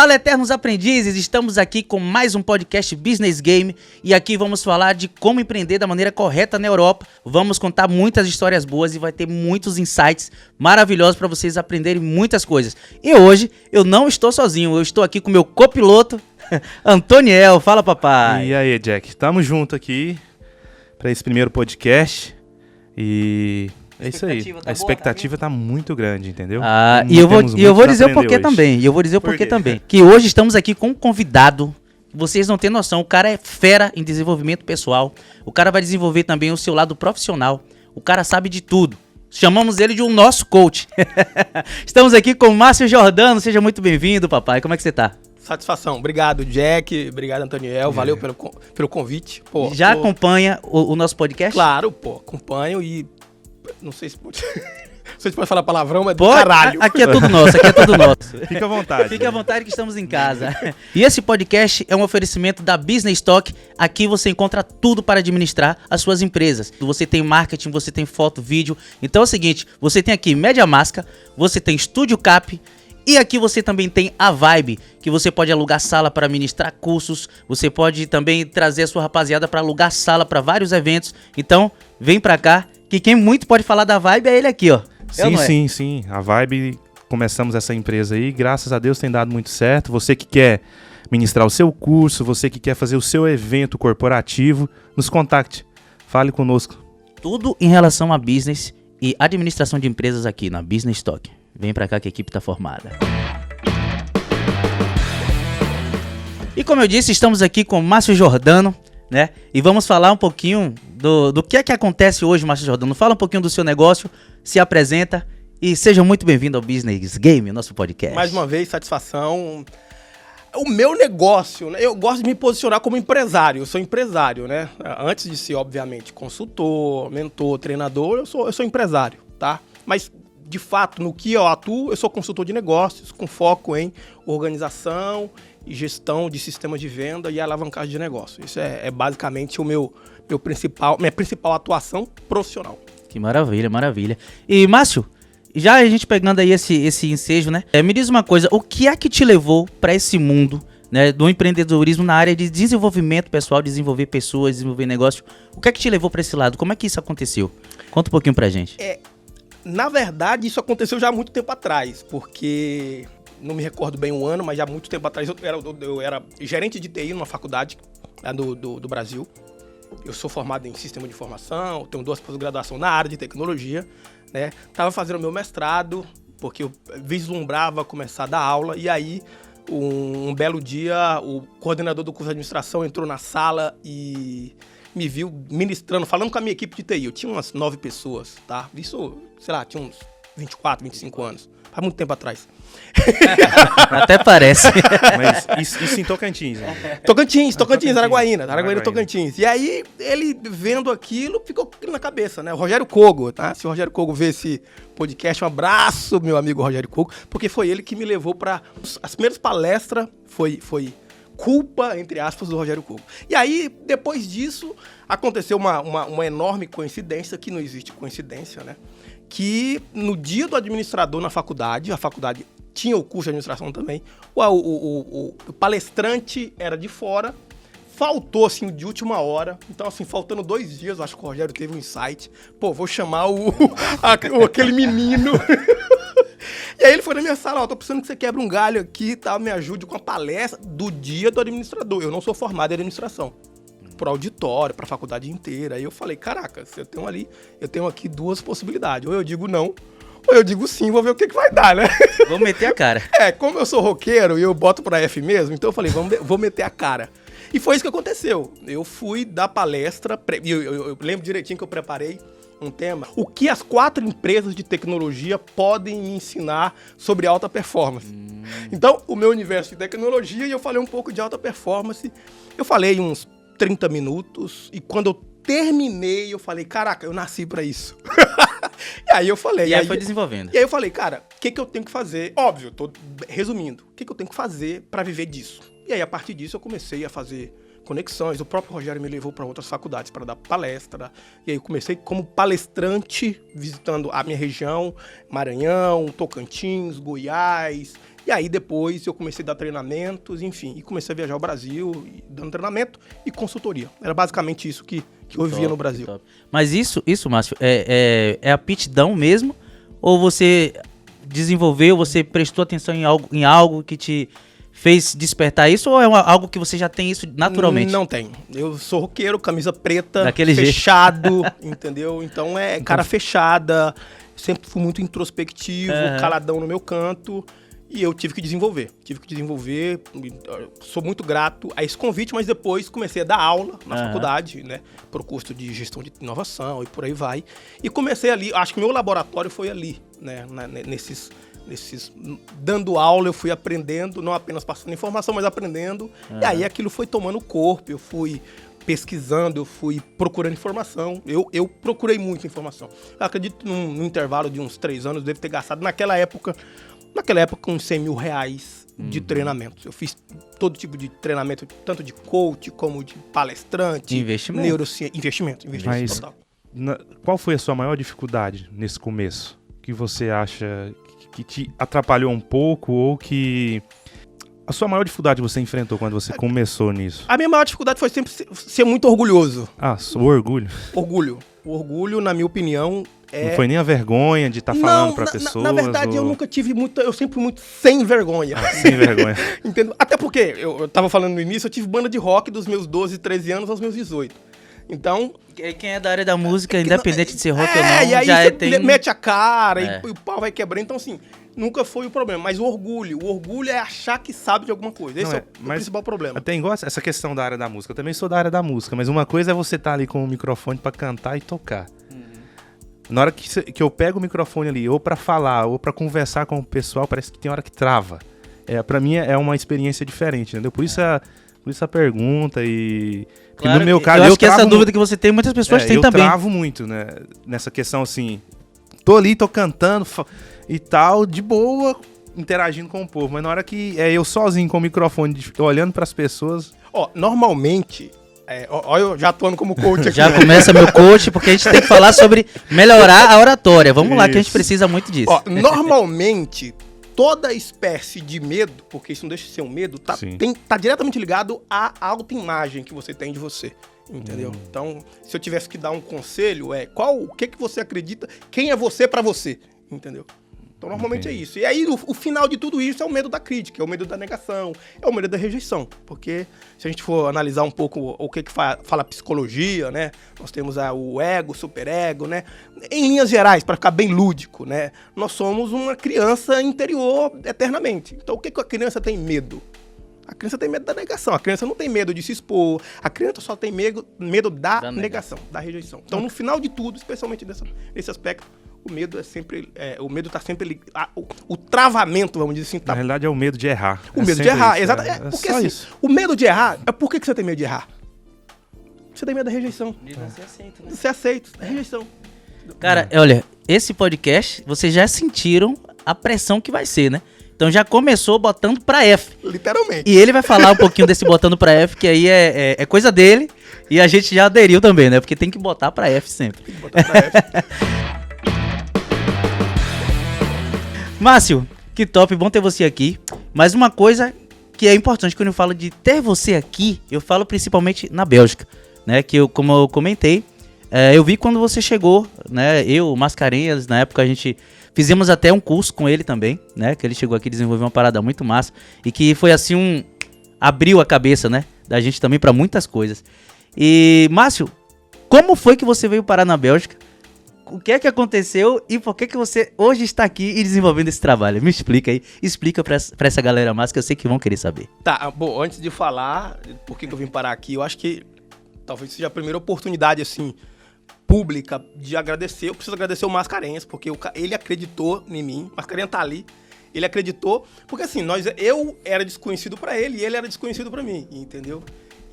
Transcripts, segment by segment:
Fala, eternos aprendizes, estamos aqui com mais um podcast Business Game e aqui vamos falar de como empreender da maneira correta na Europa. Vamos contar muitas histórias boas e vai ter muitos insights maravilhosos para vocês aprenderem muitas coisas. E hoje eu não estou sozinho, eu estou aqui com meu copiloto, Antoniel. Fala, papai. E aí, Jack, estamos juntos aqui para esse primeiro podcast e... é isso aí, a expectativa tá muito grande, entendeu? E eu vou dizer o porquê também, que hoje estamos aqui com um convidado, vocês não têm noção, o cara é fera em desenvolvimento pessoal, o cara vai desenvolver também o seu lado profissional, o cara sabe de tudo, chamamos ele de um nosso coach. Estamos aqui com o Márcio Giordano, seja muito bem-vindo, papai, como é que você tá? Satisfação, obrigado Jack, obrigado Antoniel, valeu pelo convite. Pô, já acompanha o nosso podcast? Claro, pô, acompanho e... não sei se pode... não sei se pode falar palavrão, mas pode, caralho. Aqui é tudo nosso, Fica à vontade. Fique à vontade que estamos em casa. E esse podcast é um oferecimento da Business Talk. Aqui você encontra tudo para administrar as suas empresas. Você tem marketing, você tem foto, vídeo. Então é o seguinte, você tem aqui MediaMaska, você tem Studio Cap, e aqui você também tem a Vibe, que você pode alugar sala para ministrar cursos, você pode também trazer a sua rapaziada para alugar sala para vários eventos. Então, vem pra cá, que quem muito pode falar da Vibe é ele aqui, ó. Sim. A Vibe, começamos essa empresa aí, graças a Deus tem dado muito certo. Você que quer ministrar o seu curso, você que quer fazer o seu evento corporativo, nos contacte, fale conosco. Tudo em relação a business e administração de empresas aqui na Business Talk. Vem pra cá que a equipe tá formada. E como eu disse, estamos aqui com o Márcio Giordano, né? E vamos falar um pouquinho do que é que acontece hoje, Márcio Giordano. Fala um pouquinho do seu negócio, se apresenta e seja muito bem-vindo ao Business Game, nosso podcast. Mais uma vez, satisfação. O meu negócio, né? Eu gosto de me posicionar como empresário, eu sou empresário, né? Antes de ser, obviamente, consultor, mentor, treinador, eu sou empresário, tá? Mas... de fato, no que eu atuo, eu sou consultor de negócios, com foco em organização e gestão de sistemas de venda e alavancagem de negócio. Isso é basicamente minha principal atuação profissional. Que maravilha, maravilha. E, Márcio, já a gente pegando aí esse ensejo, né? Me diz uma coisa, o que é que te levou para esse mundo, né, do empreendedorismo na área de desenvolvimento pessoal, desenvolver pessoas, desenvolver negócio? O que é que te levou para esse lado? Como é que isso aconteceu? Conta um pouquinho pra gente. Na verdade, isso aconteceu já há muito tempo atrás, porque não me recordo bem o ano, mas já há muito tempo atrás eu era gerente de TI numa faculdade do Brasil. Eu sou formado em sistema de informação, tenho 2 pós-graduações na área de tecnologia, né? Tava fazendo meu mestrado, porque eu vislumbrava começar a dar aula, e aí um belo dia o coordenador do curso de administração entrou na sala e... me viu ministrando, falando com a minha equipe de TI. Eu tinha umas 9 pessoas, tá? Isso, sei lá, tinha uns 24, 25 anos. Faz muito tempo atrás. Até parece. Mas isso em Tocantins, né? Tocantins, Araguaína, Tocantins. E aí, ele vendo aquilo, ficou na cabeça, né? O Rogério Kogo, tá? Se o Rogério Kogo vê esse podcast, um abraço, meu amigo Rogério Kogo, porque foi ele que me levou para as primeiras palestras, foi culpa, entre aspas, do Rogério Kogo. E aí, depois disso, aconteceu uma enorme coincidência, que não existe coincidência, né? Que no dia do administrador na faculdade, a faculdade tinha o curso de administração também, o palestrante era de fora, faltou, assim, de última hora. Então, assim, faltando 2 dias, eu acho que o Rogério teve um insight. Pô, vou chamar aquele menino... E aí ele foi na minha sala, tô precisando que você quebre um galho aqui, tá? Me ajude com a palestra do dia do administrador. Eu não sou formado em administração. Por auditório, pra faculdade inteira. Aí eu falei, caraca, eu tenho aqui 2 possibilidades. Ou eu digo não, ou eu digo sim, vou ver o que vai dar, né? Vou meter a cara. Como eu sou roqueiro e eu boto pra F mesmo, então eu falei, vou meter a cara. E foi isso que aconteceu. Eu fui dar palestra, eu lembro direitinho que eu preparei um tema. O que as 4 empresas de tecnologia podem me ensinar sobre alta performance? Então, o meu universo de tecnologia, e eu falei um pouco de alta performance. Eu falei uns 30 minutos, e quando eu terminei, eu falei, caraca, eu nasci pra isso. E aí eu falei... E aí foi desenvolvendo. E aí eu falei, cara, o que eu tenho que fazer? Óbvio, tô resumindo. O que eu tenho que fazer pra viver disso? E aí, a partir disso, eu comecei a fazer conexões. O próprio Rogério me levou para outras faculdades para dar palestra. E aí eu comecei como palestrante, visitando a minha região, Maranhão, Tocantins, Goiás. E aí depois eu comecei a dar treinamentos, enfim, e comecei a viajar ao Brasil, dando treinamento e consultoria. Era basicamente isso que eu vivia no Brasil. Top. Mas isso, Márcio, é aptidão mesmo? Ou você desenvolveu, você prestou atenção em algo que te fez despertar isso? Ou é algo que você já tem isso naturalmente? Não tem. Eu sou roqueiro, camisa preta, daquele fechado, entendeu? Então cara fechada, sempre fui muito introspectivo, caladão no meu canto. E eu tive que desenvolver. Sou muito grato a esse convite, mas depois comecei a dar aula na faculdade, né? Pro curso de gestão de inovação e por aí vai. E comecei ali, acho que meu laboratório foi ali, né? Dando aula, eu fui aprendendo, não apenas passando informação, mas aprendendo. E aí aquilo foi tomando corpo, eu fui pesquisando, eu fui procurando informação. Eu procurei muita informação. Eu acredito num intervalo de uns 3 anos, eu devo ter gastado naquela época uns 100 mil reais de treinamentos. Eu fiz todo tipo de treinamento, tanto de coach como de palestrante. Investimento. Neurociência. Investimento Mas total. Qual foi a sua maior dificuldade nesse começo? Que você acha que te atrapalhou um pouco ou que... A sua maior dificuldade você enfrentou quando você começou nisso? A minha maior dificuldade foi sempre ser muito orgulhoso. O orgulho. O orgulho, na minha opinião, Não foi nem a vergonha de estar falando para pessoas? Na verdade, eu nunca tive eu sempre fui muito sem vergonha. Sem vergonha. Entendo? Até porque, eu tava falando no início, eu tive banda de rock dos meus 12, 13 anos aos meus 18. Então... Quem é da área da música, independente de ser rock ou não, e aí já você tem... mete a cara e o pau vai quebrar. Então, assim, nunca foi o problema. Mas o orgulho é achar que sabe de alguma coisa. Esse é o principal problema. Até igual essa questão da área da música. Eu também sou da área da música, mas uma coisa é você estar ali com o microfone pra cantar e tocar. Na hora que eu pego o microfone ali, ou pra falar, ou pra conversar com o pessoal, parece que tem hora que trava. Pra mim é uma experiência diferente, entendeu? Por isso a pergunta e... Claro, no meu caso, eu acho que essa dúvida que você tem, muitas pessoas têm também. Eu travo muito, né? Nessa questão, assim... Tô ali, tô cantando e tal, de boa, interagindo com o povo. Mas na hora que eu sozinho com o microfone, olhando pras pessoas... Normalmente... Olha, eu já atuando como coach aqui. Já começa meu coach, porque a gente tem que falar sobre melhorar a oratória. Vamos lá, que a gente precisa muito disso. Normalmente... Toda espécie de medo, porque isso não deixa de ser um medo, tá diretamente ligado à autoimagem que você tem de você, entendeu? Então, se eu tivesse que dar um conselho, o que você acredita, quem é você pra você, entendeu? Então, normalmente é isso. E aí, o final de tudo isso é o medo da crítica, é o medo da negação, é o medo da rejeição. Porque se a gente for analisar um pouco o que fala a psicologia, né? Nós temos o ego, o superego, né? Em linhas gerais, para ficar bem lúdico, né? Nós somos uma criança interior eternamente. Então, o que a criança tem medo? A criança tem medo da negação. A criança não tem medo de se expor. A criança só tem medo da negação, da rejeição. Então, no final de tudo, especialmente nesse aspecto, o medo o medo tá sempre o travamento, vamos dizer assim, tá. Na realidade é o medo de errar. O medo de errar, exato. Porque assim, o medo de errar, por que você tem medo de errar? Você tem medo da rejeição. De não ser aceito, né? De ser aceito, da rejeição. Cara, olha, esse podcast, vocês já sentiram a pressão que vai ser, né? Então já começou botando pra F. Literalmente. E ele vai falar um pouquinho desse botando pra F, que aí é coisa dele. E a gente já aderiu também, né? Porque tem que botar pra F sempre. Tem que botar pra F. Márcio, que top, bom ter você aqui. Mas uma coisa que é importante quando eu falo de ter você aqui, eu falo principalmente na Bélgica, né? Que como eu comentei, eu vi quando você chegou, né? Eu, o Mascarenhas, na época a gente fizemos até um curso com ele também, né? Que ele chegou aqui e desenvolveu uma parada muito massa. E que foi assim abriu a cabeça, né? Da gente também para muitas coisas. E, Márcio, como foi que você veio parar na Bélgica? O que é que aconteceu e por que você hoje está aqui e desenvolvendo esse trabalho? Me explica aí, explica pra essa galera massa que eu sei que vão querer saber. Tá, bom, antes de falar por que eu vim parar aqui, eu acho que talvez seja a primeira oportunidade, assim, pública de agradecer. Eu preciso agradecer o Mascarenhas, porque ele acreditou em mim, o Mascarenhas tá ali, ele acreditou, porque assim, eu era desconhecido pra ele e ele era desconhecido pra mim, entendeu?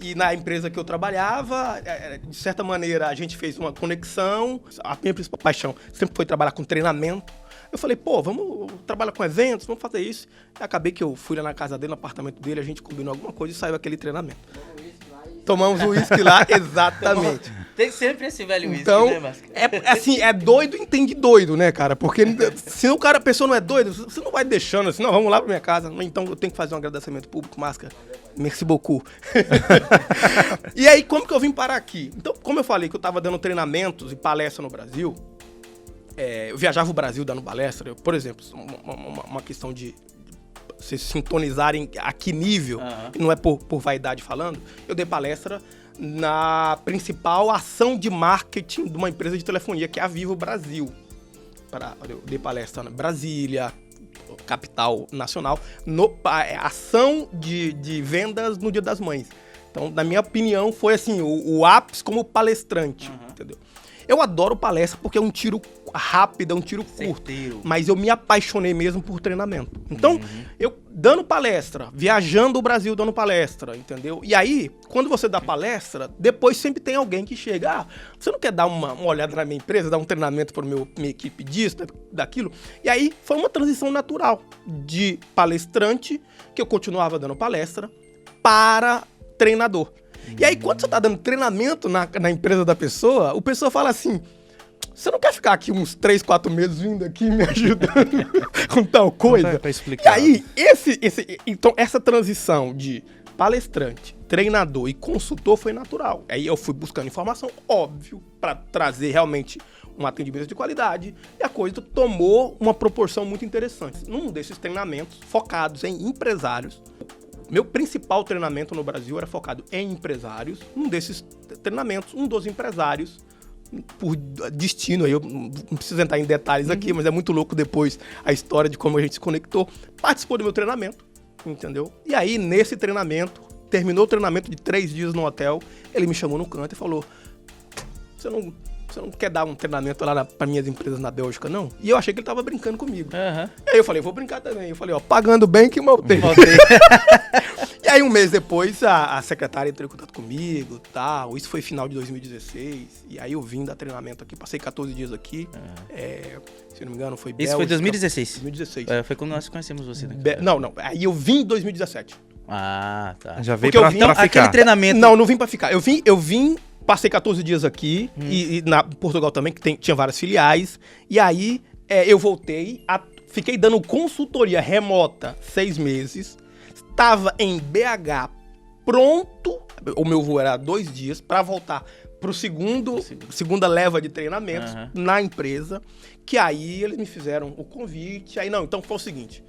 E na empresa que eu trabalhava, de certa maneira, a gente fez uma conexão. A minha principal paixão sempre foi trabalhar com treinamento. Eu falei, vamos trabalhar com eventos, vamos fazer isso. E acabei que eu fui lá na casa dele, no apartamento dele, a gente combinou alguma coisa e saiu aquele treinamento. Tomamos o uísque lá, exatamente. Tem sempre esse velho Então, uísque, né, Máscara? é doido, entende doido, né, cara? Porque se a pessoa não é doida, você não vai deixando assim, não, vamos lá pra minha casa. Então eu tenho que fazer um agradecimento público, Máscara. Merci beaucoup. E aí, como que eu vim parar aqui? Então, como eu falei que eu tava dando treinamentos e palestra no Brasil, eu viajava o Brasil dando palestra, por exemplo, uma questão de se sintonizarem a que nível, não é por vaidade falando, eu dei palestra na principal ação de marketing de uma empresa de telefonia, que é a Vivo Brasil. Eu dei palestra na Brasília, capital nacional, ação de vendas no Dia das Mães. Então, na minha opinião, foi assim, o ápice como palestrante, entendeu? Eu adoro palestra porque é um tiro rápido, é um tiro curto. Certeiro. Mas eu me apaixonei mesmo por treinamento. Então, eu dando palestra, viajando o Brasil dando palestra, entendeu? E aí, quando você dá palestra, depois sempre tem alguém que chega, você não quer dar uma olhada na minha empresa, dar um treinamento para minha equipe disso, daquilo? E aí, foi uma transição natural de palestrante, que eu continuava dando palestra, para treinador. E aí, quando você tá dando treinamento na empresa da pessoa, o pessoa fala assim, você não quer ficar aqui uns 3, 4 meses vindo aqui me ajudando com tal coisa? Pra explicar. E aí, então, essa transição de palestrante, treinador e consultor foi natural. Aí eu fui buscando informação, óbvio, para trazer realmente um atendimento de qualidade, e a coisa tomou uma proporção muito interessante. Num desses treinamentos focados em empresários, meu principal treinamento no Brasil era focado em empresários. Um desses treinamentos, um dos empresários, por destino, aí eu não preciso entrar em detalhes aqui, mas é muito louco depois a história de como a gente se conectou, participou do meu treinamento, entendeu? E aí, nesse treinamento, terminou o treinamento de 3 dias no hotel, ele me chamou no canto e falou, você não quer dar um treinamento lá para minhas empresas na Bélgica, não? E eu achei que ele tava brincando comigo. E aí eu falei, vou brincar também. Eu falei, pagando bem que mal tem. E aí, um mês depois, a secretária entrou em contato comigo e tal. Isso foi final de 2016. E aí eu vim dar treinamento aqui. Passei 14 dias aqui. Se não me engano, foi Bélgica. Isso foi 2016? 2016. Foi quando nós conhecemos você, né? Não. Aí eu vim em 2017. Ah, tá. Já veio Porque pra ficar. Aquele treinamento... Não vim pra ficar. Eu vim passei 14 dias aqui, e na Portugal também, que tinha várias filiais. E aí, eu voltei, fiquei dando consultoria remota 6 meses. Estava em BH pronto, o meu voo era 2 dias, para voltar pro segunda leva de treinamentos na empresa. Que aí eles me fizeram o convite. Aí então foi o seguinte...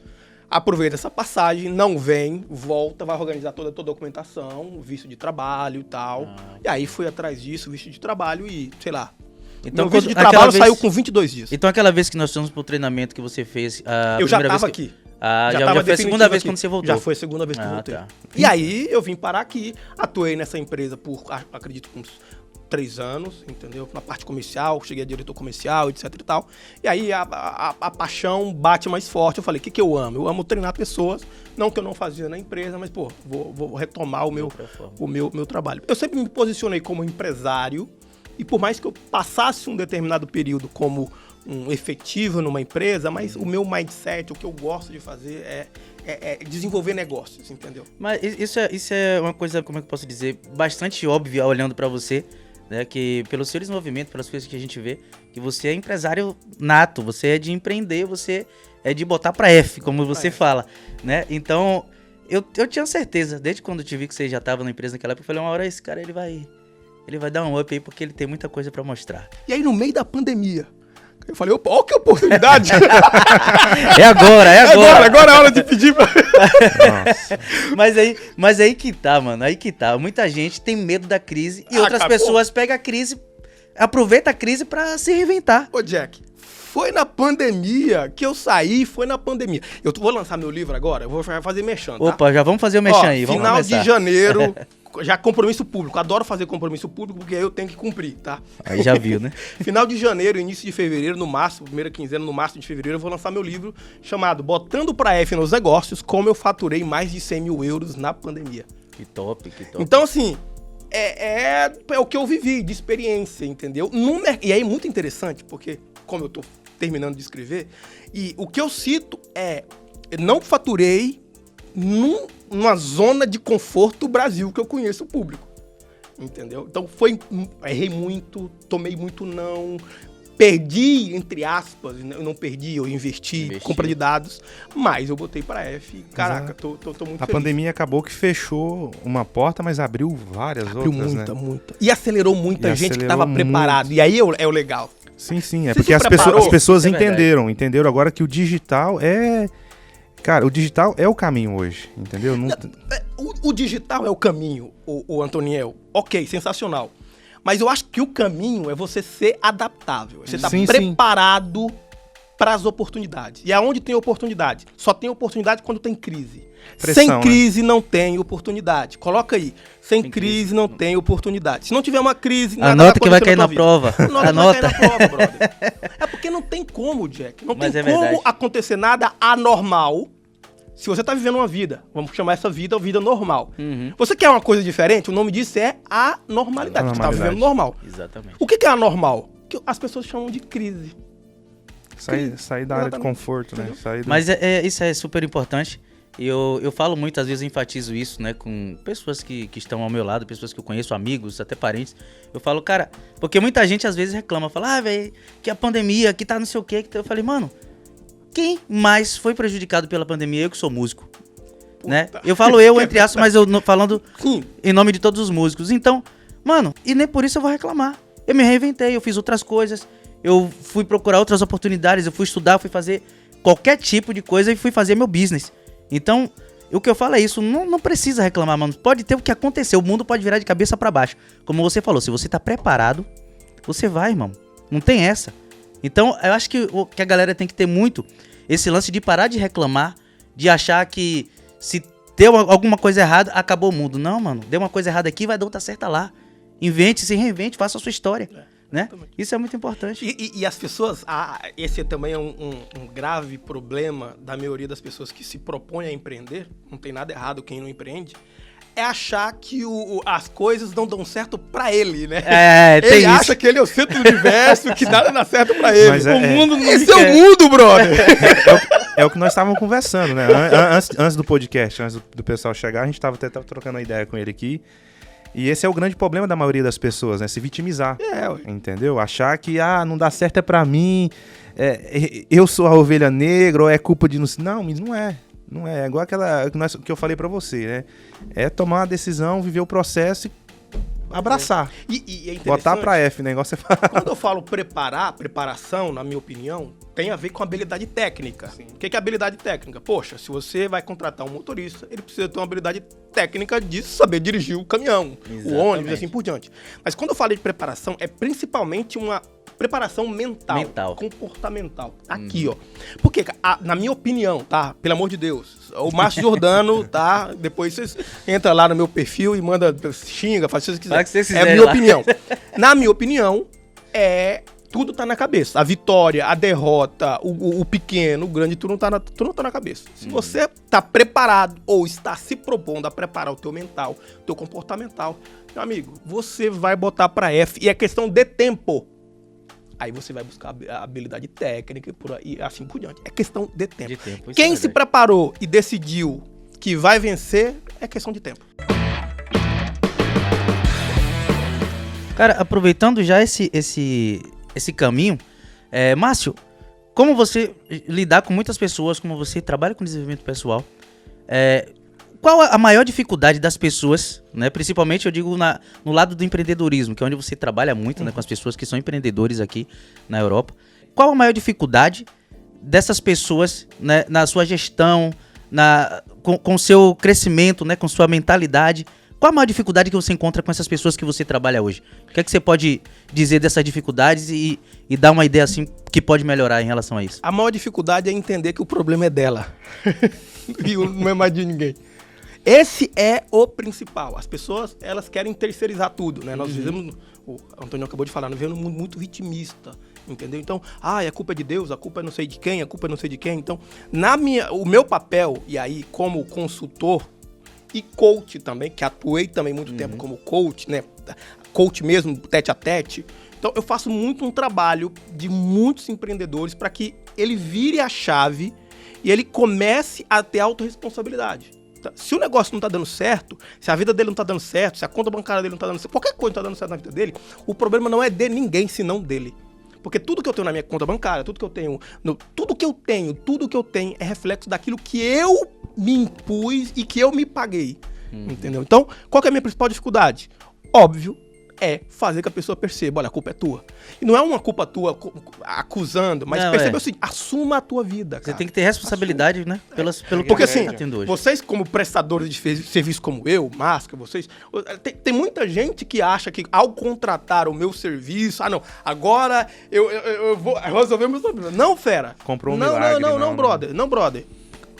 Aproveita essa passagem, não vem, volta, vai organizar toda a documentação, visto de trabalho e tal. E aí fui atrás disso, visto de trabalho e, sei lá. Então, o visto de trabalho saiu com 22 dias. Então aquela vez que nós fomos pro treinamento que você fez... Eu já tava aqui. Já foi a segunda vez quando você voltou. Já foi a segunda vez que eu voltei. Tá. E aí eu vim parar aqui, atuei nessa empresa por, acredito, uns 3 anos, entendeu? Na parte comercial, cheguei a diretor comercial, etc e tal. E aí a paixão bate mais forte. Eu falei, o que eu amo? Eu amo treinar pessoas, não que eu não fazia na empresa, mas, vou retomar o meu trabalho. Eu sempre me posicionei como empresário, e por mais que eu passasse um determinado período como um efetivo numa empresa, mas o meu mindset, o que eu gosto de fazer é desenvolver negócios, entendeu? Mas isso é uma coisa, como é que eu posso dizer, bastante óbvia olhando pra você, né, que pelo seu desenvolvimento, pelas coisas que a gente vê, que você é empresário nato, você é de empreender, você é de botar pra F, como você fala, né? Então, eu tinha certeza, desde quando eu te vi que você já tava na empresa naquela época, eu falei, uma hora esse cara, ele vai dar um up aí, porque ele tem muita coisa pra mostrar. E aí, no meio da pandemia, eu falei, opa, olha que oportunidade. É agora. Agora é hora de pedir pra... Mas aí que tá, mano. Aí que tá. Muita gente tem medo da crise e outras pessoas pegam a crise, aproveitam a crise pra se reinventar. Ô, Jack, foi na pandemia que eu saí, foi na pandemia. Eu vou lançar meu livro agora, eu vou fazer merchan, tá? Opa, já vamos fazer o merchan aí, vamos final começar. De janeiro... Já compromisso público, adoro fazer compromisso público porque aí eu tenho que cumprir, tá? Aí já viu, né? Final de janeiro, início de fevereiro, no máximo, primeira quinzena, no máximo de fevereiro, eu vou lançar meu livro chamado Botando pra F nos Negócios, como eu faturei mais de 100 mil euros na pandemia. Que top. Então, assim, é o que eu vivi de experiência, entendeu? E aí, muito interessante, porque como eu tô terminando de escrever, e o que eu cito eu não faturei numa zona de conforto do Brasil que eu conheço o público. entendeu? Então errei muito, tomei muito não, perdi, entre aspas, eu não perdi, eu investi, compra de dados, mas eu botei pra F e, caraca, tô muito feliz. A pandemia acabou que fechou uma porta, mas abriu várias outras, né? Muita. E acelerou muita gente que tava preparado, e aí é o legal. Sim, é porque as pessoas entenderam agora que o digital Cara, o digital é o caminho hoje, entendeu? O digital é o caminho, o Antoniel. Ok, sensacional. Mas eu acho que o caminho é você ser adaptável. Você estar preparado para as oportunidades. E aonde tem oportunidade? Só tem oportunidade quando tem crise. Pressão, sem crise não tem oportunidade. Coloca aí. Sem crise não tem oportunidade. Se não tiver uma crise... Anota que vai cair na prova. Anota. Vai cair na prova, brother. É porque não tem como, Jack. Não tem como acontecer nada anormal se você tá vivendo uma vida. Vamos chamar essa vida vida normal. Você quer uma coisa diferente? O nome disso é anormalidade. Você tá vivendo normal. Exatamente. O que é anormal? Que as pessoas chamam de crise. Sair da área de conforto, né? Mas isso é super importante. Eu falo muito, às vezes eu enfatizo isso, né, com pessoas que estão ao meu lado, pessoas que eu conheço, amigos, até parentes. Eu falo, cara, porque muita gente às vezes reclama, fala, velho, que a pandemia, que tá não sei o quê. Eu falei, mano, quem mais foi prejudicado pela pandemia? Eu que sou músico, né? Eu falo entre aspas, mas eu falando em nome de todos os músicos. Então, mano, e nem por isso eu vou reclamar. Eu me reinventei, eu fiz outras coisas, eu fui procurar outras oportunidades, eu fui estudar, fui fazer qualquer tipo de coisa e fui fazer meu business. Então, o que eu falo é isso, não precisa reclamar, mano. Pode ter o que acontecer, o mundo pode virar de cabeça pra baixo. Como você falou, se você tá preparado, você vai, irmão. Não tem essa. Então, eu acho que a galera tem que ter muito esse lance de parar de reclamar, de achar que se deu alguma coisa errada, acabou o mundo. Não, mano, deu uma coisa errada aqui, vai dar outra certa lá. Invente, se reinvente, faça a sua história. Né? Isso é muito importante. E as pessoas, esse também é um grave problema da maioria das pessoas que se propõem a empreender, não tem nada errado quem não empreende, é achar que as coisas não dão certo pra ele, né? Ele acha que ele é o centro do universo, que nada dá certo pra ele. Mas mundo não esse é o mundo, brother! É o que nós estávamos conversando, né? Antes do podcast, antes do pessoal chegar, a gente estava até trocando uma ideia com ele aqui. E esse é o grande problema da maioria das pessoas, né? Se vitimizar, entendeu? Achar que, não dá certo é pra mim, eu sou a ovelha negra, ou é culpa de... Não, mas não é. Não é. É igual aquela que eu falei pra você, né? É tomar uma decisão, viver o processo e abraçar. E é interessante. Botar pra F, né? Igual você fala. Quando eu falo preparação, na minha opinião, tem a ver com habilidade técnica. O que é habilidade técnica? Poxa, se você vai contratar um motorista, ele precisa ter uma habilidade técnica de saber dirigir o caminhão, o ônibus e assim por diante. Mas quando eu falei de preparação, é principalmente uma preparação mental. Comportamental. Aqui, ó. Porque, na minha opinião, tá? Pelo amor de Deus, o Márcio Jordano, tá? Depois vocês entram lá no meu perfil e manda, xinga, faz o que vocês quiserem. É a minha opinião. Na minha opinião, tudo tá na cabeça. A vitória, a derrota, o pequeno, o grande, tudo não tá na cabeça. Se você tá preparado ou está se propondo a preparar o teu mental, o teu comportamental, meu amigo, você vai botar pra F. E é questão de tempo. Aí você vai buscar a habilidade técnica e assim por diante. É questão de tempo. Quem se preparou e decidiu que vai vencer, é questão de tempo. Cara, aproveitando já esse caminho, Márcio, como você lidar com muitas pessoas, como você trabalha com desenvolvimento pessoal, qual a maior dificuldade das pessoas, né? Principalmente eu digo no lado do empreendedorismo, que é onde você trabalha muito, né, com as pessoas que são empreendedores aqui na Europa. Qual a maior dificuldade dessas pessoas, né, na sua gestão, com o seu crescimento, né, com sua mentalidade? Qual a maior dificuldade que você encontra com essas pessoas que você trabalha hoje? O que é que você pode dizer dessas dificuldades e dar uma ideia assim que pode melhorar em relação a isso? A maior dificuldade é entender que o problema é dela e não é mais de ninguém. Esse é o principal. As pessoas, elas querem terceirizar tudo, né? Nós vivemos, o Antônio acabou de falar, nós vivemos num mundo muito vitimista, entendeu? Então, a culpa é de Deus, a culpa é não sei de quem, a culpa é não sei de quem. Então, o meu papel, e aí como consultor e coach também, que atuei também muito tempo como coach, né? Coach mesmo, tete a tete. Então, eu faço muito um trabalho de muitos empreendedores para que ele vire a chave e ele comece a ter autorresponsabilidade. vista, se o negócio não tá dando certo, se a vida dele não tá dando certo, se a conta bancária dele não tá dando certo, qualquer coisa não tá dando certo na vida dele, o problema não é de ninguém, senão dele. Porque tudo que eu tenho na minha conta bancária, tudo que eu tenho é reflexo daquilo que eu me impus e que eu me paguei. Entendeu? Então, qual que é a minha principal dificuldade? Óbvio, é fazer que a pessoa perceba, olha, a culpa é tua. E não é uma culpa tua acusando, mas perceba o seguinte, assuma a tua vida, cara. Você tem que ter responsabilidade, né? Pelo Porque assim, que tá tendo hoje. vocês como prestadores de serviço como eu, Máscara, vocês, tem muita gente que acha que ao contratar o meu serviço, agora eu vou resolver o meu problema. Não, fera. Comprou um milagre. Não, brother.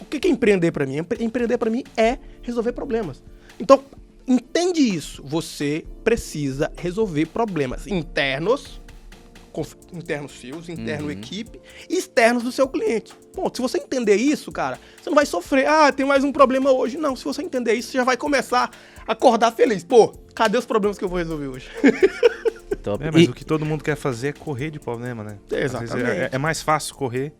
O que é empreender pra mim? Empreender pra mim é resolver problemas. Então, entende isso. Você precisa resolver problemas internos seus, interno equipe, e externos do seu cliente. Bom, se você entender isso, cara, você não vai sofrer. Tem mais um problema hoje. Não, se você entender isso, você já vai começar a acordar feliz. Pô, cadê os problemas que eu vou resolver hoje? Top. Mas o que todo mundo quer fazer é correr de problema, né? Exatamente. Às vezes é mais fácil correr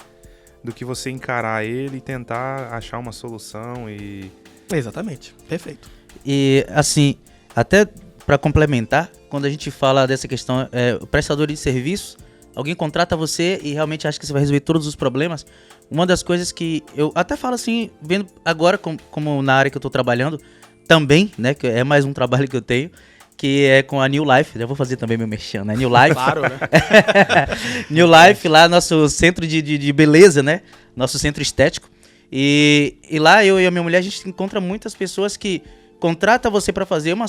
do que você encarar ele e tentar achar uma solução e... Exatamente. Perfeito. E, assim, até para complementar, quando a gente fala dessa questão, o prestador de serviços, alguém contrata você e realmente acha que você vai resolver todos os problemas, uma das coisas que eu até falo assim, vendo agora como na área que eu tô trabalhando, também, né, que é mais um trabalho que eu tenho, que é com a New Life, já vou fazer também meu merchan, né, New Life. Claro, né? New Life, lá nosso centro de beleza, né, nosso centro estético, e lá eu e a minha mulher, a gente encontra muitas pessoas que contrata você para fazer uma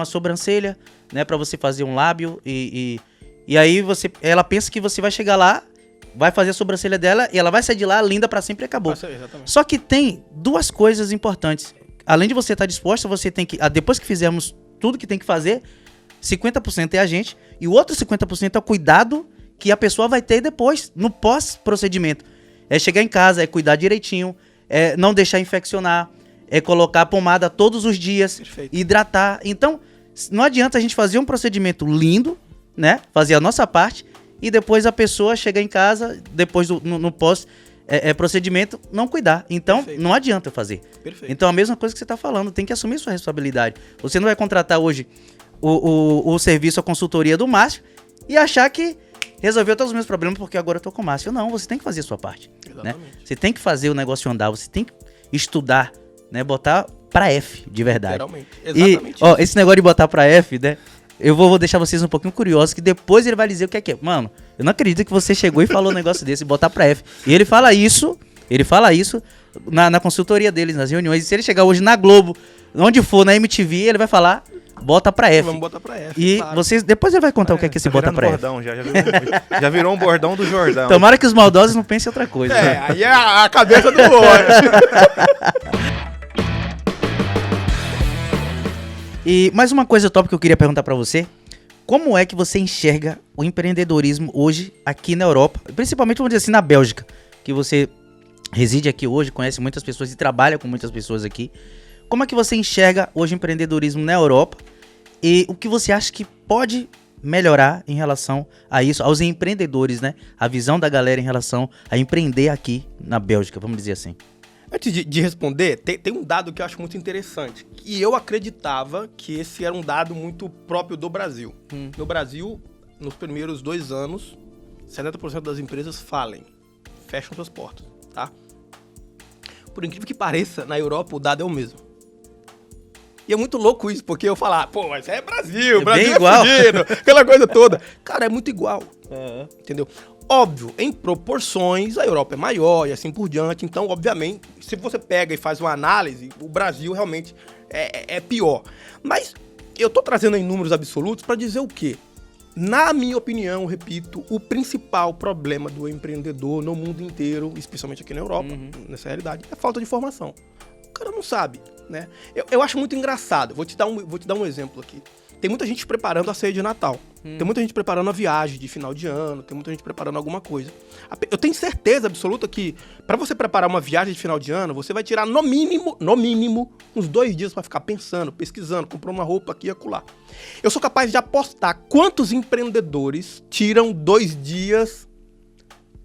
sobrancelha, né, para você fazer um lábio e aí ela pensa que você vai chegar lá, vai fazer a sobrancelha dela e ela vai sair de lá linda para sempre e acabou. Exatamente. Só que tem duas coisas importantes. Além de você estar disposta, você tem que, depois que fizermos tudo que tem que fazer, 50% é a gente e o outro 50% é o cuidado que a pessoa vai ter depois, no pós-procedimento. É chegar em casa, é cuidar direitinho, é não deixar infeccionar, é colocar pomada todos os dias, Perfeito. Hidratar. Então, não adianta a gente fazer um procedimento lindo, né? Fazer a nossa parte e depois a pessoa chegar em casa, depois no pós-procedimento, não cuidar. Então, Perfeito. Não adianta fazer. Perfeito. Então, a mesma coisa que você está falando, tem que assumir sua responsabilidade. Você não vai contratar hoje o serviço, a consultoria do Márcio e achar que resolveu todos os meus problemas porque agora eu tô com o Márcio. Não, você tem que fazer a sua parte. Né? Você tem que fazer o negócio andar, você tem que estudar, né? Botar pra F, de verdade. Literalmente. Exatamente. E, esse negócio de botar pra F, né? Eu vou deixar vocês um pouquinho curiosos, que depois ele vai dizer o que é. Mano, eu não acredito que você chegou e falou um negócio desse, botar pra F. E ele fala isso na consultoria deles, nas reuniões. E se ele chegar hoje na Globo, onde for, na MTV, ele vai falar, bota pra F. Vamos botar pra F, E claro. vocês, depois ele vai contar o que é esse bota pra bordão, F. já virou um bordão do Jordão. Tomara que os maldosos não pensem outra coisa. Né? Aí é a cabeça do outro. E mais uma coisa top que eu queria perguntar pra você. Como é que você enxerga o empreendedorismo hoje aqui na Europa? Principalmente, vamos dizer assim, na Bélgica. Que você reside aqui hoje, conhece muitas pessoas e trabalha com muitas pessoas aqui. Como é que você enxerga hoje o empreendedorismo na Europa? E o que você acha que pode melhorar em relação a isso, aos empreendedores, né? A visão da galera em relação a empreender aqui na Bélgica, vamos dizer assim. Antes de responder, tem um dado que eu acho muito interessante. E eu acreditava que esse era um dado muito próprio do Brasil. No Brasil, nos primeiros 2 anos, 70% das empresas falem, fecham suas portas, tá? Por incrível que pareça, na Europa o dado é o mesmo. E é muito louco isso, porque eu falar, pô, mas é Brasil, Brasil é igual. fudido, aquela coisa toda. Cara, é muito igual, entendeu? Óbvio, em proporções, a Europa é maior e assim por diante. Então, obviamente, se você pega e faz uma análise, o Brasil realmente é pior. Mas eu tô trazendo em números absolutos para dizer o quê? Na minha opinião, repito, o principal problema do empreendedor no mundo inteiro, especialmente aqui na Europa, nessa realidade, é a falta de informação. O cara não sabe, né? Eu acho muito engraçado. Vou te dar um exemplo aqui. Tem muita gente preparando a ceia de Natal. Tem muita gente preparando a viagem de final de ano. Tem muita gente preparando alguma coisa. Eu tenho certeza absoluta que para você preparar uma viagem de final de ano, você vai tirar no mínimo, uns 2 dias para ficar pensando, pesquisando, comprando uma roupa aqui e acolá. Eu sou capaz de apostar quantos empreendedores tiram 2 dias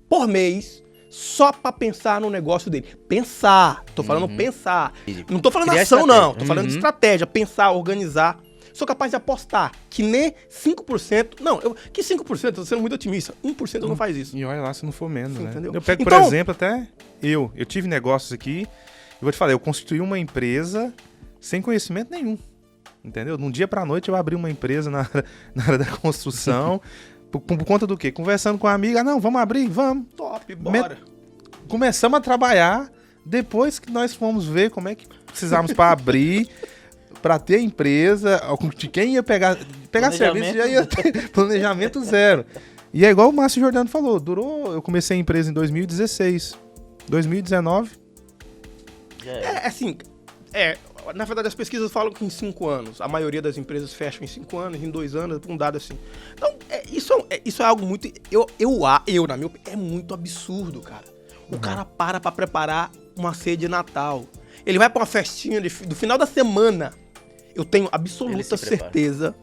por mês só pra pensar no negócio dele. Pensar. Tô falando pensar. Não tô falando Criar ação, estratégia. não. Tô falando de estratégia. Pensar, organizar. Sou capaz de apostar que nem 5%... Não, que 5%? Eu tô sendo muito otimista. 1% não faz isso. E olha lá se não for menos, né? Entendeu? Eu pego, Então- por exemplo, até eu tive negócios aqui, eu vou te falar, eu constituí uma empresa sem conhecimento nenhum, entendeu? De um dia pra noite eu abri uma empresa na área da construção, por conta do quê? Conversando com a amiga, não, vamos abrir, vamos. Top, bora. Começamos a trabalhar, depois que nós fomos ver como é que precisávamos para abrir, para ter empresa, de quem ia pegar serviço, já ia ter planejamento zero. E é igual o Márcio Jordano falou, eu comecei a empresa em 2016, 2019... Na verdade, as pesquisas falam que em 5 anos. A maioria das empresas fecham em 5 anos, em 2 anos, um dado assim. Então, isso é algo muito... na minha opinião, é muito absurdo, cara. O cara para pra preparar uma ceia de Natal. Ele vai pra uma festinha do final da semana. Eu tenho absoluta certeza.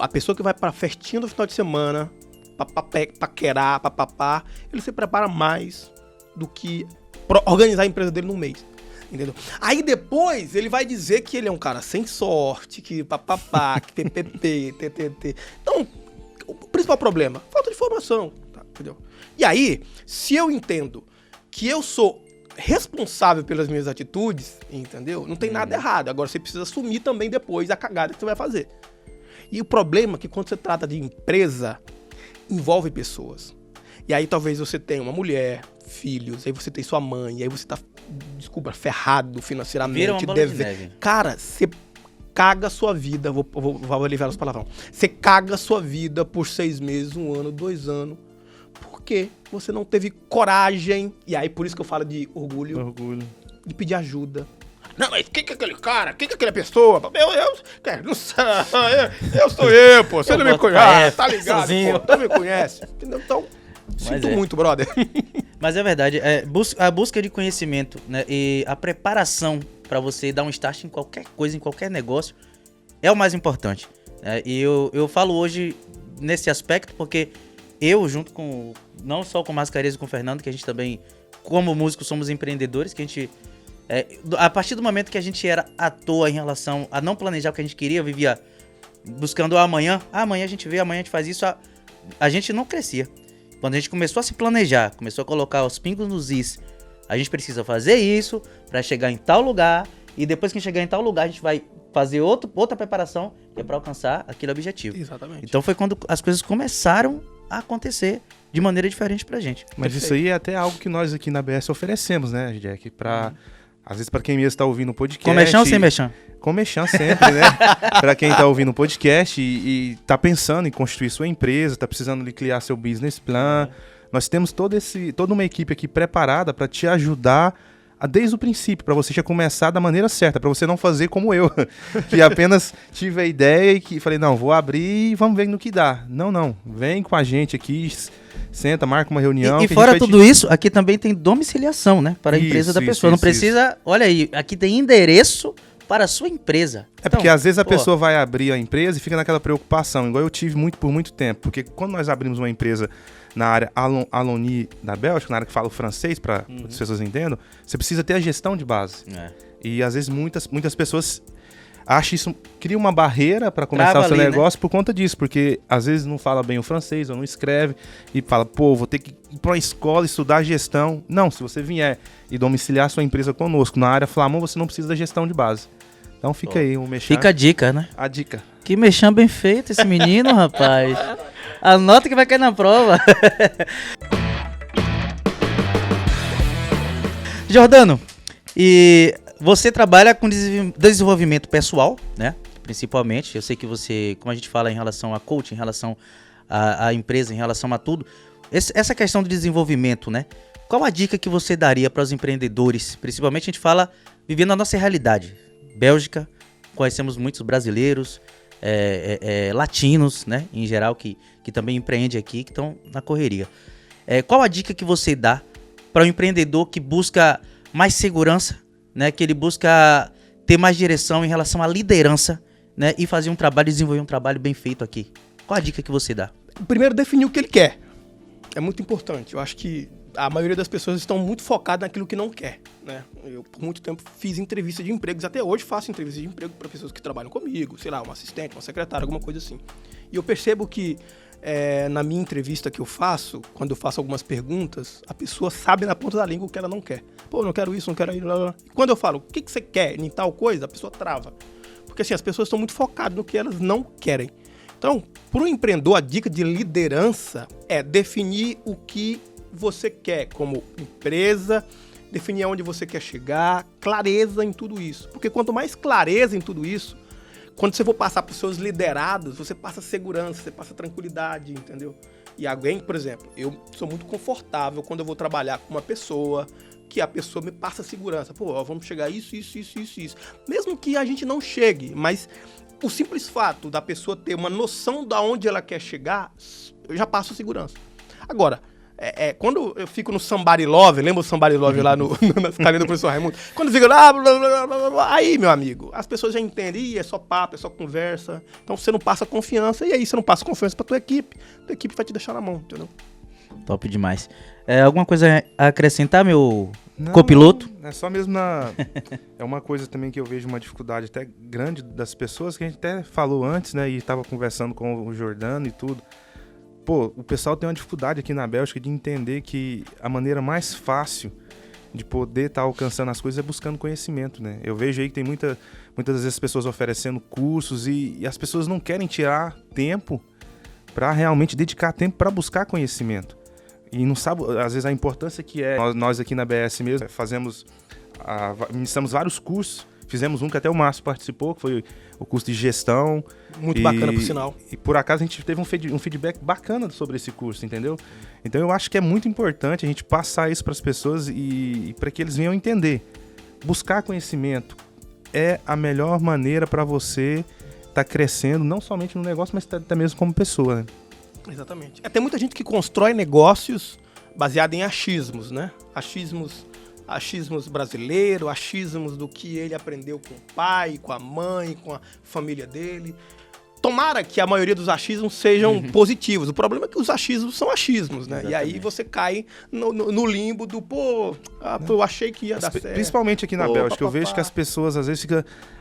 A pessoa que vai pra festinha do final de semana, pra paquerar, papapá, ele se prepara mais do que organizar a empresa dele num mês. Entendeu? Aí depois ele vai dizer que ele é um cara sem sorte, que papapá, que TTT, TTT. Então, o principal problema, falta de formação, tá? Entendeu? E aí, se eu entendo que eu sou responsável pelas minhas atitudes, entendeu? Não tem nada errado. Agora você precisa assumir também depois a cagada que você vai fazer. E o problema é que quando você trata de empresa, envolve pessoas. E aí talvez você tenha uma mulher, filhos, aí você tem sua mãe, aí você tá, ferrado financeiramente. Vira uma bola de neve. Cara, você caga a sua vida, vou aliviar os palavrão. Você caga a sua vida por 6 meses, 1 ano, 2 anos, porque você não teve coragem, e aí por isso que eu falo de orgulho. De pedir ajuda. Não, mas quem que é aquele cara? Quem que é aquela pessoa? Não sei, eu sou eu, pô. Você não me conhece, tá ligado? Sozinho. Pô, não me conhece. Entendeu? Então, sinto muito, brother. Mas é verdade, a busca de conhecimento, né, e a preparação para você dar um start em qualquer coisa, em qualquer negócio, é o mais importante. Né? E eu falo hoje nesse aspecto porque eu, junto com, não só com o Mascarenhas e com o Fernando, que a gente também, como músicos, somos empreendedores, que a gente, a partir do momento que a gente era à toa em relação a não planejar o que a gente queria, vivia buscando amanhã a gente vê, amanhã a gente faz isso, a gente não crescia. Quando a gente começou a se planejar, começou a colocar os pingos nos is, a gente precisa fazer isso para chegar em tal lugar, e depois que chegar em tal lugar, a gente vai fazer outra preparação que é para alcançar aquele objetivo. Exatamente. Então foi quando as coisas começaram a acontecer de maneira diferente pra gente. Mas isso aí é até algo que nós aqui na BS oferecemos, né, Jack? Às vezes pra quem mesmo tá ouvindo o podcast... Com mexão ou sem mexão? Com mexão sempre, né? Pra quem tá ouvindo o podcast e tá pensando em construir sua empresa, tá precisando de criar seu business plan, nós temos toda uma equipe aqui preparada pra te ajudar desde o princípio, pra você já começar da maneira certa, pra você não fazer como eu, que apenas tive a ideia e que falei, não, vou abrir e vamos ver no que dá. Não, vem com a gente aqui, senta, marca uma reunião. E fora tudo isso, aqui também tem domiciliação, né? Para a empresa da pessoa. Não precisa, olha aí, aqui tem endereço para a sua empresa. É porque às vezes a pessoa vai abrir a empresa e fica naquela preocupação, igual eu tive por muito tempo, porque quando nós abrimos uma empresa na área Wallonie da Bélgica, na área que fala o francês, para as pessoas entendam, você precisa ter a gestão de base. E às vezes muitas pessoas acham isso, cria uma barreira para começar o seu negócio, né? Por conta disso, porque às vezes não fala bem o francês ou não escreve e fala, pô, vou ter que ir para uma escola estudar gestão. Não, se você vier e domiciliar sua empresa conosco na área Flamon, você não precisa da gestão de base. Então fica aí um mexão. Fica a dica, né? A dica. Que mexão bem feito esse menino, rapaz. Anota que vai cair na prova. Jordano, e você trabalha com desenvolvimento pessoal, né? Principalmente. Eu sei que você, como a gente fala em relação a coaching, em relação à empresa, em relação a tudo. Essa questão do desenvolvimento, né? Qual a dica que você daria para os empreendedores? Principalmente a gente fala vivendo a nossa realidade. Bélgica, conhecemos muitos brasileiros, latinos, né? Em geral, que também empreendem aqui, que estão na correria. Qual a dica que você dá para o empreendedor que busca mais segurança, né, que ele busca ter mais direção em relação à liderança, né, e fazer um trabalho, desenvolver um trabalho bem feito aqui? Qual a dica que você dá? Primeiro, definir o que ele quer. É muito importante. Eu acho que a maioria das pessoas estão muito focadas naquilo que não quer, né? Eu, por muito tempo, fiz entrevista de empregos, até hoje faço entrevista de emprego para pessoas que trabalham comigo, sei lá, um assistente, uma secretária, alguma coisa assim. E eu percebo que na minha entrevista que eu faço, quando eu faço algumas perguntas, a pessoa sabe na ponta da língua o que ela não quer. Pô, não quero isso, não quero isso. E quando eu falo, o que você quer em tal coisa, a pessoa trava. Porque assim, as pessoas estão muito focadas no que elas não querem. Então, para o empreendedor, a dica de liderança é definir o que você quer como empresa, definir aonde você quer chegar, clareza em tudo isso. Porque quanto mais clareza em tudo isso, quando você for passar para os seus liderados, você passa segurança, você passa tranquilidade, entendeu? E alguém, por exemplo, eu sou muito confortável quando eu vou trabalhar com uma pessoa, que a pessoa me passa segurança. Pô, ó, vamos chegar isso. Mesmo que a gente não chegue, mas o simples fato da pessoa ter uma noção de onde ela quer chegar, eu já passo segurança. Agora, quando eu fico no Somebody Love, lembra o Somebody Love lá na escalinha do professor Raimundo? Quando fica lá, aí, meu amigo, as pessoas já entendem, é só papo, é só conversa. Então você não passa confiança, e aí você não passa confiança pra tua equipe vai te deixar na mão, entendeu? Top demais. Alguma coisa a acrescentar, meu copiloto? Não, é só mesmo é uma coisa também que eu vejo uma dificuldade até grande das pessoas, que a gente até falou antes, né, e tava conversando com o Jordano e tudo. Pô, o pessoal tem uma dificuldade aqui na Bélgica de entender que a maneira mais fácil de poder estar alcançando as coisas é buscando conhecimento, né? Eu vejo aí que tem muitas das vezes pessoas oferecendo cursos e as pessoas não querem tirar tempo para realmente dedicar tempo para buscar conhecimento. E não sabe, às vezes, a importância que é. Nós aqui na BS mesmo ministramos vários cursos. Fizemos um que até o Márcio participou, que foi o curso de gestão. Muito bacana, por sinal. E por acaso a gente teve um feedback bacana sobre esse curso, entendeu? Então eu acho que é muito importante a gente passar isso para as pessoas e para que eles venham entender. Buscar conhecimento é a melhor maneira para você estar crescendo, não somente no negócio, mas até mesmo como pessoa, né? Exatamente. Tem muita gente que constrói negócios baseado em achismos, né? Achismos brasileiros, achismos do que ele aprendeu com o pai, com a mãe, com a família dele. Tomara que a maioria dos achismos sejam positivos. O problema é que os achismos são achismos, né? Exatamente. E aí você cai no limbo do, eu achei que ia dar certo. Principalmente aqui na Bélgica, eu vejo que as pessoas às vezes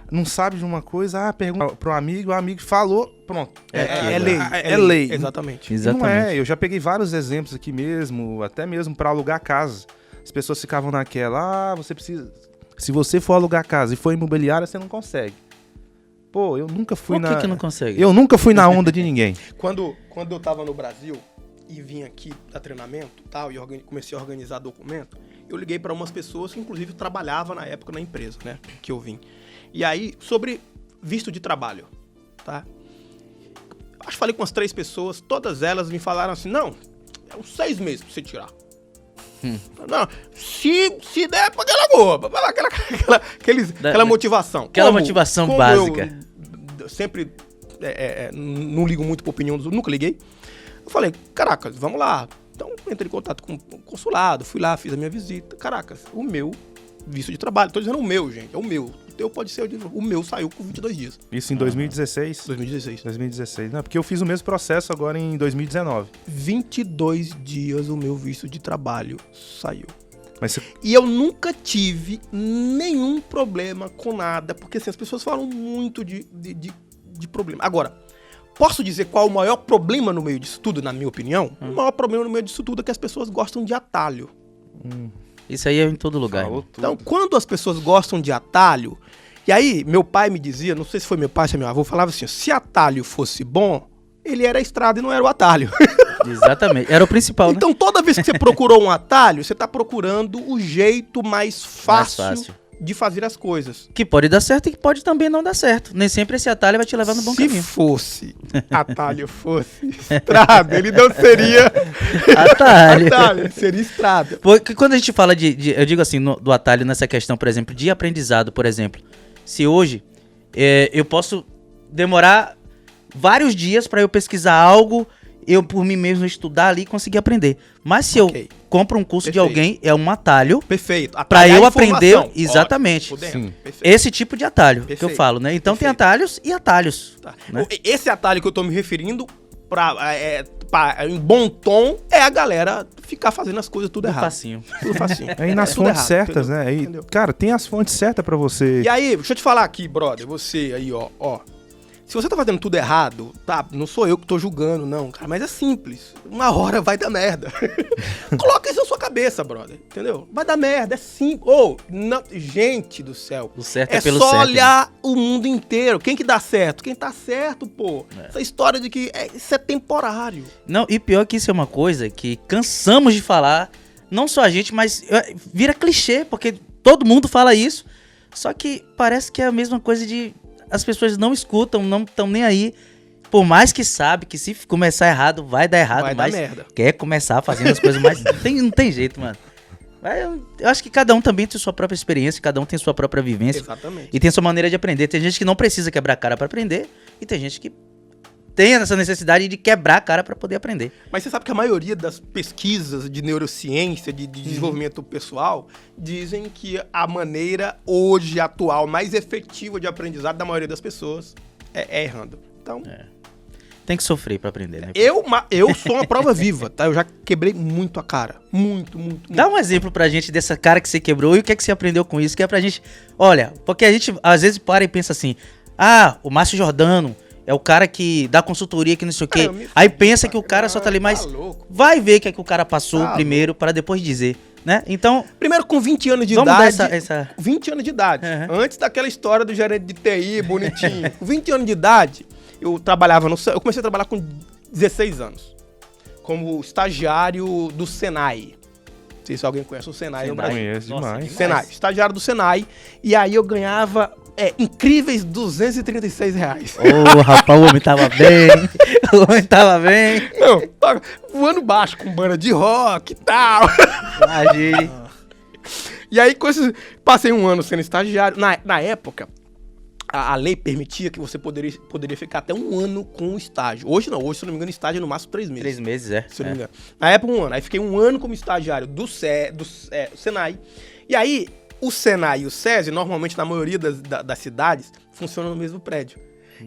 não sabem de uma coisa, pergunta pro amigo, o amigo falou, pronto. É lei. É lei. Exatamente. Não é, eu já peguei vários exemplos aqui mesmo, até mesmo para alugar casa. As pessoas ficavam naquela, você precisa... Se você for alugar casa e for imobiliária, você não consegue. Pô, eu nunca fui Por que não consegue? Eu nunca fui na onda de ninguém. Quando eu tava no Brasil e vim aqui dar treinamento e tal, e comecei a organizar documento, eu liguei para umas pessoas que, inclusive, trabalhavam na época na empresa, né, que eu vim. E aí, sobre visto de trabalho, tá? Acho que falei com umas 3 pessoas, todas elas me falaram assim, não, é uns 6 meses pra você tirar. Não, se der, paga ela boa. Aquela motivação. Aquela motivação básica. Eu sempre não ligo muito pra opinião dos outros, nunca liguei. Eu falei, caracas, vamos lá. Então, entrei em contato com o consulado, fui lá, fiz a minha visita. Caracas, o meu visto de trabalho, tô dizendo o meu, gente, é o meu. O teu pode ser o meu, saiu com 22 dias. Isso em 2016? 2016. Não, porque eu fiz o mesmo processo agora em 2019. 22 dias o meu visto de trabalho saiu. Mas E eu nunca tive nenhum problema com nada, porque assim, as pessoas falam muito de problema. Agora, posso dizer qual o maior problema no meio disso tudo, na minha opinião? O maior problema no meio disso tudo é que as pessoas gostam de atalho. Isso aí é em todo lugar. Então, quando as pessoas gostam de atalho... E aí, meu pai me dizia, não sei se foi meu pai, se é meu avô, falava assim, se atalho fosse bom, ele era a estrada e não era o atalho. Exatamente. Era o principal, então, toda vez que você procurou um atalho, você está procurando o jeito mais fácil de fazer as coisas. Que pode dar certo e que pode também não dar certo. Nem sempre esse atalho vai te levar no bom caminho. Se fosse atalho fosse estrada, ele não seria atalho, seria estrada. Porque quando a gente fala eu digo assim, do atalho nessa questão, por exemplo, de aprendizado, por exemplo. Se hoje eu posso demorar vários dias para eu pesquisar algo, eu por mim mesmo estudar ali e conseguir aprender. Mas se eu compro um curso de alguém, é um atalho. Perfeito. Para eu aprender. Exatamente. Sim. Esse tipo de atalho que eu falo, né? Então tem atalhos e atalhos. Tá. Né? Esse atalho que eu tô me referindo, em bom tom é a galera ficar fazendo as coisas tudo errado. Facinho. Tudo facinho. Aí nas tudo fontes errado, certas, entendeu? né? Aí, Entendeu? cara, tem as fontes certas pra você. E aí, deixa eu te falar aqui, brother, você aí, ó. Se você tá fazendo tudo errado, tá? Não sou eu que tô julgando, não, cara, mas é simples. Uma hora vai dar merda. Coloca isso na sua cabeça, brother, entendeu? Vai dar merda, é simples. Gente do céu. O certo É é pelo só certo. olhar o mundo inteiro. Quem que dá certo? Quem tá certo, pô. Essa história de que isso é temporário. Não, e pior que isso é uma coisa que cansamos de falar, não só a gente, mas vira clichê, porque todo mundo fala isso, só que parece que é a mesma coisa de as pessoas não escutam, não estão nem aí, por mais que sabe que se começar errado, vai dar errado, Vai dar mas merda. quer começar fazendo as coisas, mas não tem jeito, mano. Eu acho que cada um também tem sua própria experiência, cada um tem sua própria vivência. Exatamente. E tem sua maneira de aprender. Tem gente que não precisa quebrar a cara pra aprender, e tem gente que tem essa necessidade de quebrar a cara pra poder aprender. Mas você sabe que a maioria das pesquisas de neurociência, de desenvolvimento pessoal, dizem que a maneira hoje atual mais efetiva de aprendizado da maioria das pessoas é errando. Então, Tem que sofrer pra aprender, né? eu sou uma prova viva, tá? Eu já quebrei muito a cara. Muito. Dá um exemplo pra gente dessa cara que você quebrou e o que é que você aprendeu com isso, que é pra gente... Olha, porque a gente às vezes para e pensa assim, o Márcio Jordano é o cara que dá consultoria que não sei o quê. Aí pensa que o cara só tá ali, mas vai ver o que é que o cara passou primeiro para depois dizer, né? Então... Primeiro com 20 anos de vamos idade. dar essa... 20 anos de idade. Uhum. Antes daquela história do gerente de TI, bonitinho. Com 20 anos de idade, eu comecei a trabalhar com 16 anos. Como estagiário do Senai. Não sei se alguém conhece o Senai no Brasil. Conheço demais. Senai, estagiário do Senai. E aí eu ganhava incríveis R$236. Ô, rapaz, o homem tava bem. O homem tava bem. Não, tava voando baixo com banda de rock e tal. Imagine. E aí, passei um ano sendo estagiário. Na época, a lei permitia que você poderia ficar até um ano com o estágio. Hoje não, hoje, se eu não me engano, estágio é no máximo 3 meses. 3 meses, Se eu não me engano. Na época, um ano. Aí fiquei um ano como estagiário do Senai. E aí, o Senai e o SESI, normalmente, na maioria das cidades, funcionam no mesmo prédio.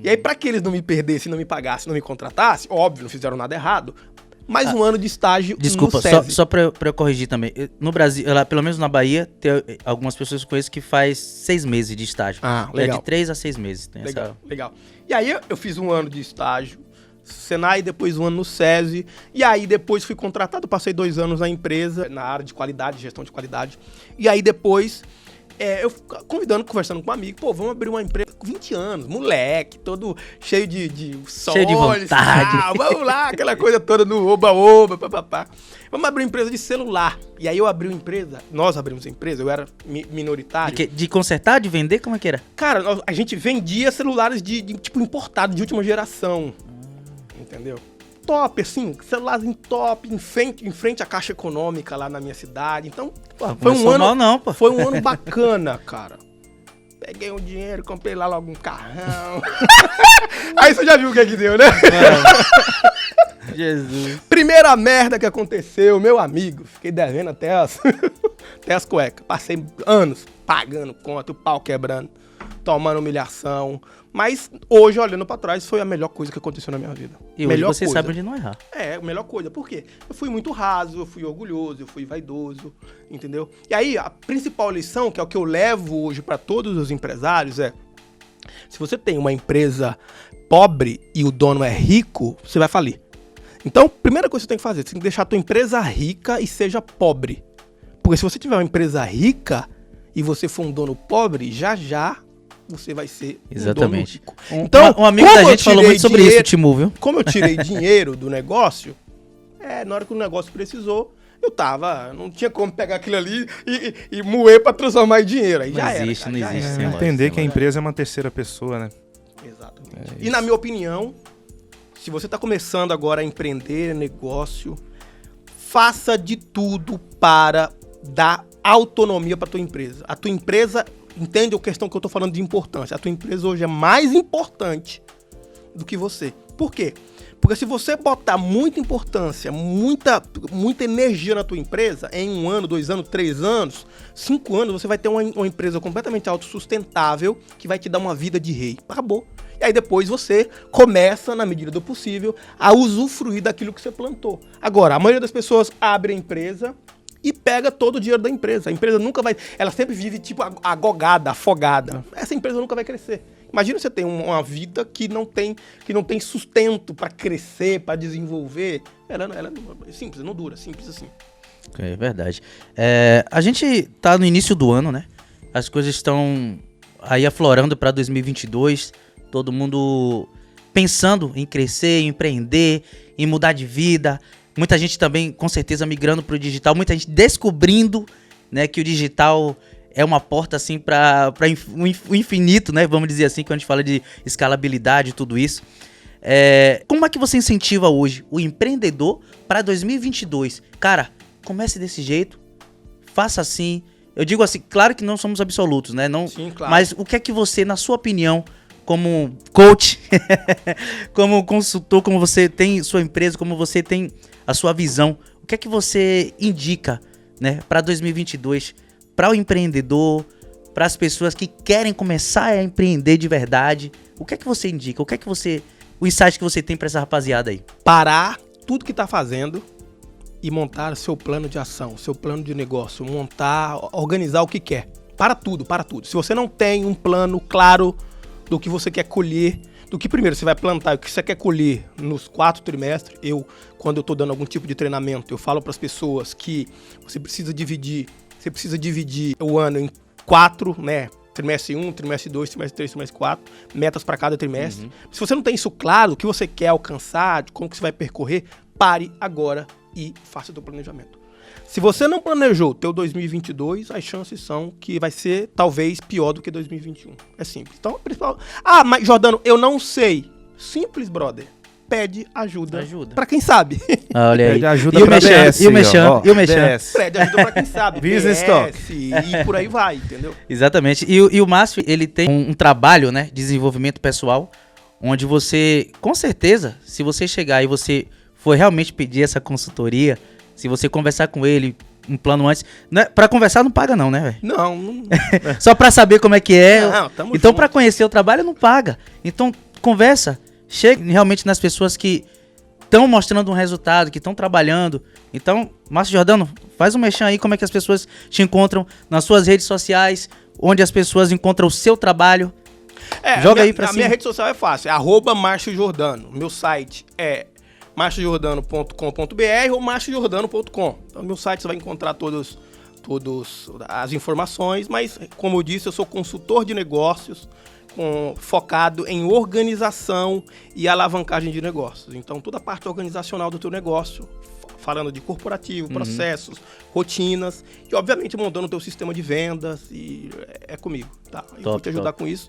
E aí, pra que eles não me perdessem, não me pagassem, não me contratassem, óbvio, não fizeram nada errado, mais um ano de estágio Desculpa, no SESI. só pra eu corrigir também. No Brasil, pelo menos na Bahia, tem algumas pessoas que eu conheço que faz 6 meses de estágio. Legal. É de 3 a 6 meses. Tem Legal. E aí eu fiz um ano de estágio, Senai, depois um ano no SESI, e aí depois fui contratado, passei 2 anos na empresa, na área de qualidade, gestão de qualidade, e aí depois... eu conversando com um amigo, vamos abrir uma empresa com 20 anos, moleque, todo cheio de sonhos, cheio de vontade. Vamos lá, aquela coisa toda no oba-oba, papapá. Vamos abrir uma empresa de celular. E aí nós abrimos a empresa, eu era minoritário. De consertar, de vender, como é que era? Cara, a gente vendia celulares de tipo importado, de última geração, entendeu? Top, assim, celularzinho top, em frente à Caixa Econômica lá na minha cidade. Então, foi um ano. Não, pô. Foi um ano bacana, cara. Peguei um dinheiro, comprei lá logo um carrão. Aí você já viu o que deu, né? Jesus. Primeira merda que aconteceu, meu amigo. Fiquei devendo até as cuecas. Passei anos pagando conta, o pau quebrando, tomando humilhação. Mas hoje, olhando pra trás, foi a melhor coisa que aconteceu na minha vida. E hoje melhor você coisa. sabe onde não errar. A melhor coisa. Por quê? Eu fui muito raso, eu fui orgulhoso, eu fui vaidoso, entendeu? E aí, a principal lição, que é o que eu levo hoje pra todos os empresários, se você tem uma empresa pobre e o dono é rico, você vai falir. Então, primeira coisa que você tem que fazer, você tem que deixar a tua empresa rica e seja pobre. Porque se você tiver uma empresa rica e você for um dono pobre, já você vai ser Exatamente. um dono rico. Então, um amigo da gente falou muito sobre isso, Timu, viu? Como eu tirei dinheiro do negócio, na hora que o negócio precisou, não tinha como pegar aquilo ali e moer pra transformar em dinheiro. Aí Não já existe, era. não Já existe. era. Entender que a empresa é uma terceira pessoa, né? Exatamente. E na minha opinião, se você tá começando agora a empreender negócio, faça de tudo para dar autonomia pra tua empresa. A tua empresa... Entende a questão que eu tô falando de importância. A tua empresa hoje é mais importante do que você. Por quê? Porque se você botar muita importância, muita energia na tua empresa, em 1 ano, 2 anos, 3 anos, 5 anos, você vai ter uma empresa completamente autossustentável que vai te dar uma vida de rei. Acabou. E aí depois você começa, na medida do possível, a usufruir daquilo que você plantou. Agora, a maioria das pessoas abre a empresa e pega todo o dinheiro da empresa. A empresa nunca vai... Ela sempre vive tipo agogada, afogada. Essa empresa nunca vai crescer. Imagina você ter uma vida que não tem sustento para crescer, para desenvolver. Ela é simples, não dura, simples assim. É verdade. A gente tá no início do ano, né? As coisas estão aí aflorando para 2022. Todo mundo pensando em crescer, em empreender, em mudar de vida. Muita gente também, com certeza, migrando para o digital. Muita gente descobrindo, né, que o digital é uma porta assim para o infinito, né? Vamos dizer assim, quando a gente fala de escalabilidade e tudo isso. Como é que você incentiva hoje o empreendedor para 2022? Cara, comece desse jeito, faça assim. Eu digo assim, claro que não somos absolutos, né? Não, sim, claro. Mas o que é que você, na sua opinião, como coach, como consultor, como você tem sua empresa, como você tem a sua visão, o que é que você indica, né, para 2022, para o empreendedor, para as pessoas que querem começar a empreender de verdade? O que é que você indica? O insight que você tem para essa rapaziada aí? Parar tudo que está fazendo e montar seu plano de ação, seu plano de negócio, organizar o que quer. Para tudo. Se você não tem um plano claro do que você quer colher, do que primeiro você vai plantar, o que você quer colher nos 4 trimestres, quando eu estou dando algum tipo de treinamento, eu falo para as pessoas que você precisa dividir o ano em 4, né? Trimestre 1, trimestre 2, trimestre 3, trimestre 4, metas para cada trimestre. Uhum. Se você não tem isso claro, o que você quer alcançar, como que você vai percorrer, pare agora e faça o seu planejamento. Se você não planejou o teu 2022, as chances são que vai ser talvez pior do que 2021. É simples. Então, principal... mas Jordano, eu não sei. Simples, brother. Pede ajuda. Pra quem sabe. Olha aí. Pede ajuda pra DS. E o Mechan. Pede ajuda pra quem sabe. Business Talk. E por aí vai, entendeu? Exatamente. E o Márcio, ele tem um trabalho, né, de desenvolvimento pessoal, onde você, com certeza, se você chegar e você for realmente pedir essa consultoria, se você conversar com ele, um plano antes... Né, pra conversar não paga não, né, velho? Não. Só pra saber como é que é. Tamo então, junto. pra conhecer o trabalho, não paga. Então, conversa. Chegue realmente nas pessoas que estão mostrando um resultado, que estão trabalhando. Então, Márcio Jordano, faz um mexão aí, como é que as pessoas te encontram nas suas redes sociais, onde as pessoas encontram o seu trabalho. Joga aí pra cima. A minha rede social é fácil, é @Márcio Jordano. Meu site é marciojordano.com.br ou marciojordano.com. Então, no meu site você vai encontrar todas as informações, mas, como eu disse, eu sou consultor de negócios, focado em organização e alavancagem de negócios. Então, toda a parte organizacional do teu negócio, falando de corporativo, processos, rotinas, e, obviamente, montando o teu sistema de vendas, e é comigo, tá? Eu vou te ajudar com isso.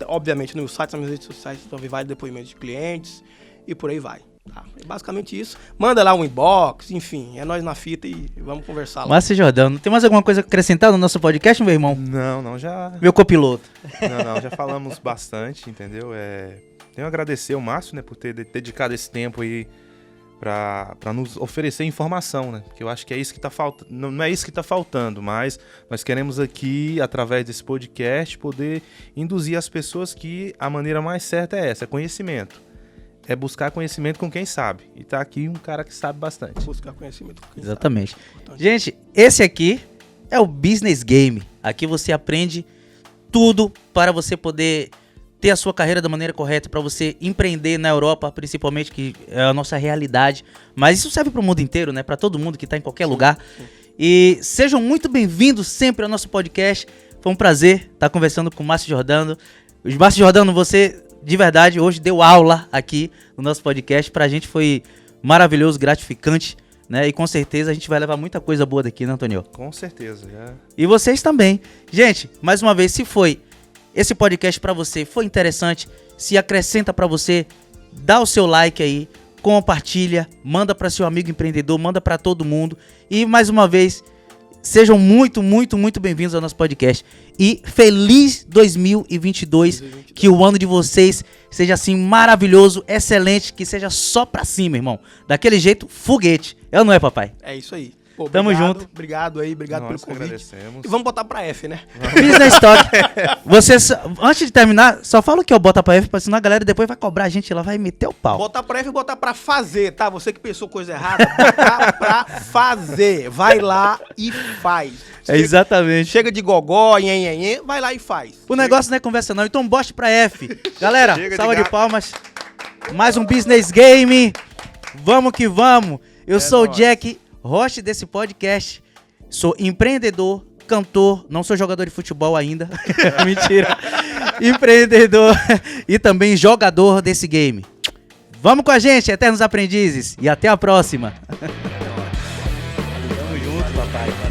Obviamente, no meu site, nas minhas redes sociais, também vai depoimentos de clientes, e por aí vai. Tá, é basicamente isso. Manda lá um inbox, enfim, é nós na fita e vamos conversar lá. Márcio Jordano, tem mais alguma coisa a acrescentar no nosso podcast, meu irmão? Não, já... Meu copiloto. Não, já falamos bastante, entendeu? Tenho a agradecer ao Márcio, né, por ter dedicado esse tempo aí pra nos oferecer informação, né? Porque eu acho que é isso que tá faltando. Não é isso que tá faltando, mas nós queremos aqui, através desse podcast, poder induzir as pessoas que a maneira mais certa é essa, é conhecimento. É buscar conhecimento com quem sabe. E tá aqui um cara que sabe bastante. Buscar conhecimento com quem Exatamente. sabe. Gente, esse aqui é o Business Game. Aqui você aprende tudo para você poder ter a sua carreira da maneira correta, para você empreender na Europa, principalmente, que é a nossa realidade. Mas isso serve para o mundo inteiro, né? Para todo mundo que está em qualquer lugar. Sim. E sejam muito bem-vindos sempre ao nosso podcast. Foi um prazer estar conversando com o Márcio Jordano. Márcio Jordano, você... de verdade, hoje deu aula aqui no nosso podcast. Pra gente foi maravilhoso, gratificante, né? E com certeza a gente vai levar muita coisa boa daqui, né, Antônio? Com certeza, já. E vocês também. Gente, mais uma vez, se foi esse podcast pra você, foi interessante, se acrescenta pra você, dá o seu like aí, compartilha, manda pra seu amigo empreendedor, manda pra todo mundo. E mais uma vez, sejam muito, muito, muito bem-vindos ao nosso podcast. E feliz 2022. Que o ano de vocês seja assim maravilhoso, excelente, que seja só pra cima, irmão. Daquele jeito, foguete. É ou não é, papai? É isso aí. Pô, Tamo junto. Obrigado aí, obrigado Nós pelo que convite. agradecemos. E vamos botar pra F, né? Business Talk. Você, antes de terminar, só fala o que é o Bota pra F, senão a galera depois vai cobrar a gente, ela vai meter o pau. Botar pra F e botar pra fazer, tá? Você que pensou coisa errada, botar pra fazer. Vai lá e faz. É exatamente. Chega de gogó, nhenhenhen, vai lá e faz. O negócio não é conversa não, então bote pra F. Galera, Chega de salva de gato. palmas. Mais um Business Game. Vamos que vamos. Eu sou o Jack, host desse podcast. Sou empreendedor, cantor, não sou jogador de futebol ainda. Mentira. Empreendedor e também jogador desse game. Vamos com a gente, eternos aprendizes. E até a próxima. Tamo junto, papai.